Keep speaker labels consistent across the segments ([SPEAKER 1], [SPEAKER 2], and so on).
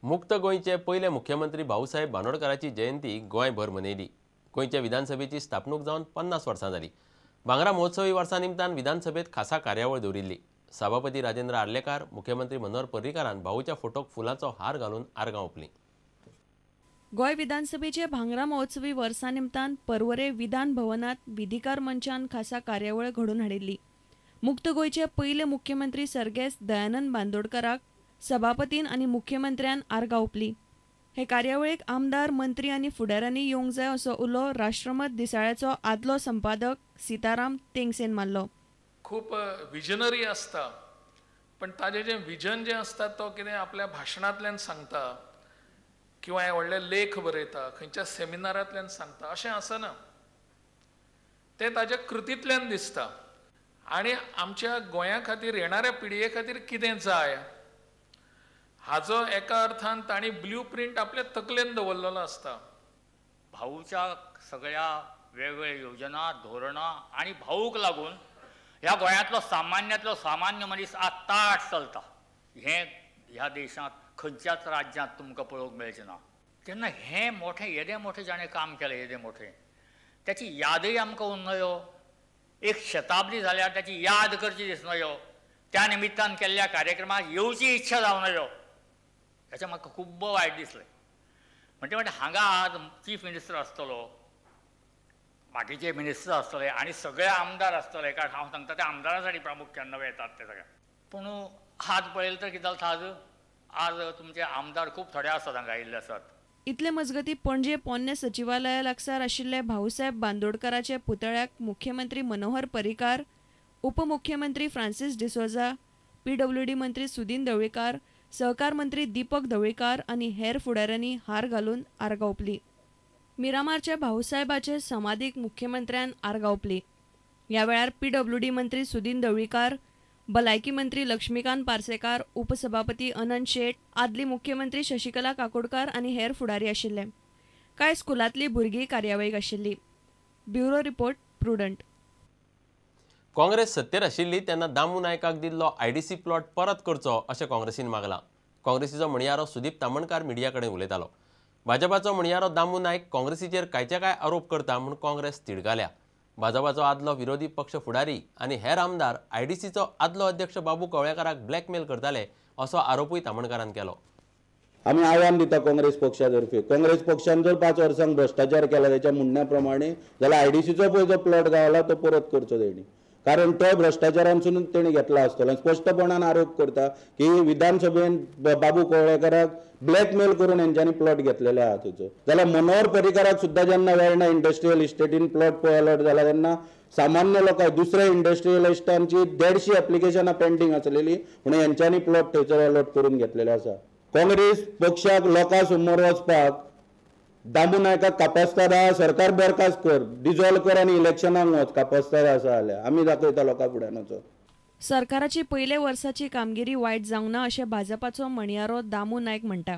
[SPEAKER 1] मुक्त गोंयचे पयले मुख्यमंत्री भाऊसाहेब बांदोडकरांची जयंती गोंयभर मनयली। गोंयच्या विधानसभेची स्थापणूक जावन 50 वर्सां जाली। भांगरा महोत्सवी वर्सा निमतान विधानसभेत खासा कार्यावळ दवरिल्ली। सभापती राजेंद्र आर्लेकार, मुख्यमंत्री मनोहर पर्रीकारान भाऊच्या फोटोक फुलांचो हार घालून आर्गां ओंपलीं।
[SPEAKER 2] गोय विधानसभेचे भांगरा महोत्सवी वर्सा निमतान पर्वरे विधान भवनात विधिकार मंचान खासा कार्यावळ घडोवन हाडिल्ली। मुक्त गोंयचे पयले मुख्यमंत्री सर्गेस्त दयानंद बांदोडकराक सभापतीन आनी मुख्यमंत्र्यान आर्गां ओंपलीं। हे कार्यावळीक आमदार, मंत्री आनी फुडाऱ्यांनी येवंक जाय असो उलो राष्ट्रमत दिसाळ्याचो आदलो संपादक सीताराम तेंगसेन मारलो।
[SPEAKER 3] खूप विजनरी असता, पण ताजे जे विजन जे असता तो कितें आपल्या भाशणांतल्यान सांगता किंवा हे व्हडले लेख बरयता, खंयच्या सेमिनारांतल्यान सांगता अशें आसना। ते ताज्या कृतींतल्यान दिसता। आनी आमच्या गोंया खातीर, येणाऱ्या पिळगे खातीर कितें जाय हाजो एका अर्थान तांणी ब्ल्यू प्रिंट आपल्या तकलेन दवरलेलो आसता।
[SPEAKER 4] भाऊच्या सगळ्या वेगवेगळ्या योजना, धोरणां आनी भाऊक लागून ह्या गोंयांतलो सामान्यांतलो सामान्य मनीस आज ताट चलता। हें ह्या देशांत खंयच्याच राज्यांत तुमकां पळोवंक मेळचें ना। तेन्ना हें मोठें येदें मोठें जाणें काम केलें, येदें मोठें, त्याची यादय आमकां उरनायो। एक शताब्दी जाल्यार त्याची याद करची दिसनायो। त्या निमित्तान केल्ल्या कार्यक्रमाक येवची इच्छा जावनायो। हेचें म्हाका खूब वायट दिसलें। म्हणजे हांगा आज चीफ मिनिस्टर आसतलो, बाकीचे मिनिस्टर आसतले आनी सगळे आमदार आसतले, कारण हांव सांगता त्या आमदारांसाठी प्रामुख्यान नवे येतात ते सगळे। पूण आज पळयलें तर कितें जालें, आज तुमचे आमदार खूब थोडे आसात हांगा आयिल्ले आसात।
[SPEAKER 2] इतले मजगती पणजे पोन्ने सचिवालया लागसार आशिल्ले भाऊसाहेब बांदोडकराचे पुतळ्याक मुख्यमंत्री मनोहर पर्रीकार, उपमुख्यमंत्री फ्रांसीस डिसोजा, PWD मंत्री सुदीन ढवळीकार, सहकार मंत्री दीपक ढवळीकार आनी हेर फुडाऱ्यांनी हार घालून आर्गां ओंपलीं। मिरामारच्या भाऊसाहेबाचे समाधीक मुख्यमंत्र्यान आर्गां ओंपलीं। ह्या वेळार PWD मंत्री सुदीन ढवळीकार, भलायकी मंत्री लक्ष्मीकांत पार्सेकार, उपसभापती अनंत शेट, आदली मुख्यमंत्री शशिकला काकोडकार आनी हेर फुडारी आशिल्ले। कांय स्कुलांतलीं भुरगीं कार्यावळीक आशिल्लीं। Bureau report, prudent.
[SPEAKER 1] काँग्रेस सत्तेर आशिल्ली तेन्ना दामू नायकाक दिल्लो IDC प्लॉट परत करचो अशें काँग्रेसीन मागलां। काँग्रेसीचो म्हणयारो सुदीप तामणकार मिडिया कडेन उलयतालो। भाजपाचो म्हणयारो दामू नायक काँग्रेसीचेर कांयचे काय आरोप करता म्हूण काँग्रेस तिडकाल्या। भाजपाचो आदलो विरोधी पक्ष फुडारी आनी हेर आमदार IDCचो आदलो अध्यक्ष बाबू कवळेकाराक ब्लॅकमेल करताले असो आरोपूय तामणकारान केलो।
[SPEAKER 5] आमी आव्हान दिता काँग्रेस पक्षातर्फे, काँग्रेस पक्षान जर 5 वर्सांक भ्रष्टाचार केला त्याच्या म्हणण्या प्रमाणे जाल्यार IDCचो पळय जो प्लॉट गावला तो परत करचो तेणी, कारण तो भ्रष्टाचारांसून तेणी घेतला आसतलो। स्पष्टपणान आरोप करता की विधानसभेन बाबू कवळेकाराक ब्लॅकमेल करून हेंच्यांनी प्लॉट घेतलेले आहा थंयचो। जाल्यार मनोहर पर्रीकाराक सुद्दां जेन्ना वेर्णा इंडस्ट्रियल इस्टेटीन प्लॉट पळयलो जाल्यार तेन्ना सामान्य लोकांक दुसऱ्या इंडस्ट्रियलिस्टांची 150 एप्लिकेशनां पेंडींग आसलेली म्हणून हेंच्यांनी प्लॉट थंयचो अलॉट करून घेतलेले आसा। काँग्रेस पक्षाक लोकां समोर वचपाक दामू नायकाक कापासता दा, सरकार बरखास्त कर, डिजॉल्व कर आनी इलेक्शनाक वच, कापासता दा आसा जाल्यार आमी दाखयता लोकां फुड्यान वचोन।
[SPEAKER 2] सरकाराची पयले वर्साची कामगिरी वायट जावंक ना अशें भाजपाचो म्हणयारो दामू नायक म्हणटा।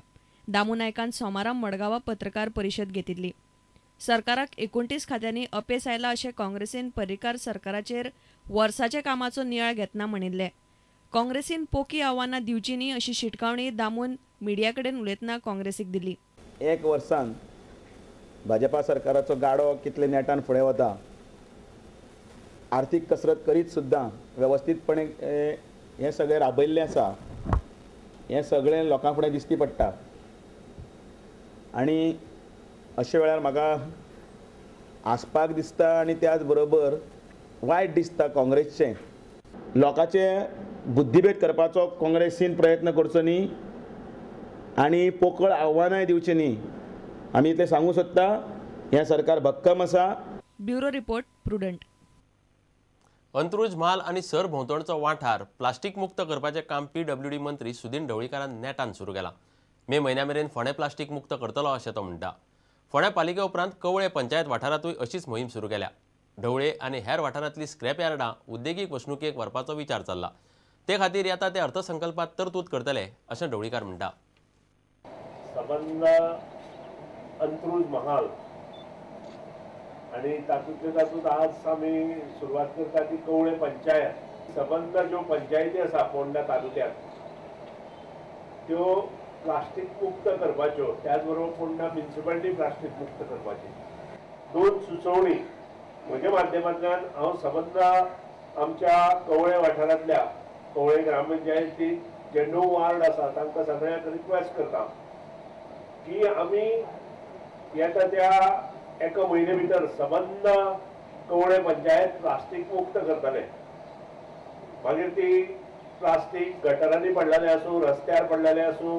[SPEAKER 2] दामू नायकान सोमारा मडगांवां पत्रकार परिशद घेतिल्ली। सरकाराक 29 खात्यांनी अपेस आयला अशें काँग्रेसीन पर्रीकार सरकाराचेर वर्साच्या कामाचो नियाळ घेतना म्हणिल्लें। काँग्रेसीन पोकी आव्हानां दिवची न्ही अशी शिटकावणी दामून मिडिया कडेन उलयतना काँग्रेसीक दिली।
[SPEAKER 6] 1 वर्सान भाजपा सरकाराचो गाडो कितले नेटान फुडें वता, आर्थीक कसरत करीत सुद्दां वेवस्थीतपणे हें सगळें राबयल्लें आसा, हें सगळें लोकां फुडें दिश्टी पडटा। आनी अशे वेळार म्हाका आसपाक दिसता आनी त्याच बरोबर वायट दिसता काँग्रेसचें। लोकांचे बुद्धीभेद करपाचो काँग्रेसीन प्रयत्न करचो न्ही आनी पोकळ आव्हानांय दिवचीं न्ही, आमी इतलें सांगूं सोदता, हें सरकार भक्कम आसा।
[SPEAKER 2] Bureau report, prudent.
[SPEAKER 1] अंत्रुज म्हाल आनी सरभोंवतणचो वाठार प्लास्टीक मुक्त करपाचें काम PWD मंत्री सुदीन ढवळीकारान नेटान सुरू केलां। मे म्हयन्या मेरेन फोंडें प्लास्टीक मुक्त करतलो अशें तो म्हणटा। फोंडें पालिके उपरांत कवळे पंचायत वाठारांतूय अशीच मोहीम सुरू केल्या। ढवळे आनी हेर वाठारांतलीं स्क्रॅप यार्डां उद्देगीक वसणुकेक व्हरपाचो विचार चल्ला। ते खातीर येता ते अर्थसंकल्पात तरतूद करतले अशें ढवळीकार म्हणटा।
[SPEAKER 7] संबंध अंत्रुज महाल आणि तातूंत आज आमी सुरवात करता ती कवळे पंचायत। संबंध ज्यो पंचायती आसा फोंडा तालुक्यांत त्यो प्लास्टीक मुक्त करपाच्यो, त्याच बरोबर फोंडा म्युनिसिपालिटी प्लास्टीक मुक्त करपाची 2 सुचोवणी म्हज्या माध्यमांतल्यान हांव सबंद आमच्या कवळे वाठारांतल्या कवळे ग्रामपंचायतीत जे 9 वार्ड आसा तांकां सगळ्यांक रिक्वेस्ट करता की आमी येता त्या एका म्हयने भितर सबंद कवळे पंचायत प्लास्टीक मुक्त करतले. मागीर ती प्लास्टीक गटरांनी पडलेले आसूं, रस्त्यार पडलेले आसूं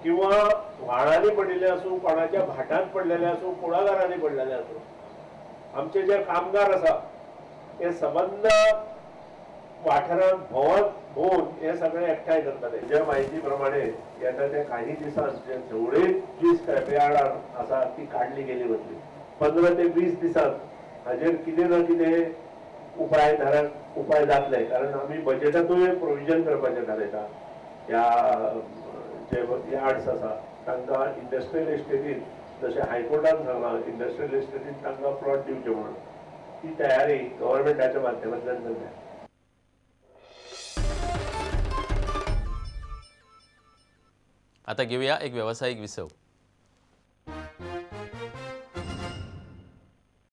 [SPEAKER 7] किंवा व्हाळांनी पडिल्ले आसूं, कोणाच्या भाटांत पडलेले आसूं, कुळागरांनी पडलेले आसूं, आमचे जे कामगार आसा ते सबंद वाठारांत भोंवून हे सगळे एकठांय करतले. ज्या म्हायती प्रमाणे येता त्या काही दिसांत जे सगळे जी स्क्रॅप यार्डां आसा ती काडली गेली वतली. 15 ते 20 दिसांत हाजेर कितें ना कितें उपाय जातले, कारण आमी बजेटांतूय प्रोविजन करपाचें थारायता. ह्या जे यार्ड्स आसा तांकां इंडस्ट्रियल इस्टेटींत जशें हायकोर्टान सांगलां इंडस्ट्रियल इस्टेटींत तांकां प्लॉट दिवचे म्हणून ती तयारी गव्हर्मेंटाच्या माध्यमांतल्यान जाल्या.
[SPEAKER 1] आता घेऊया एक व्यावसायिक विसव.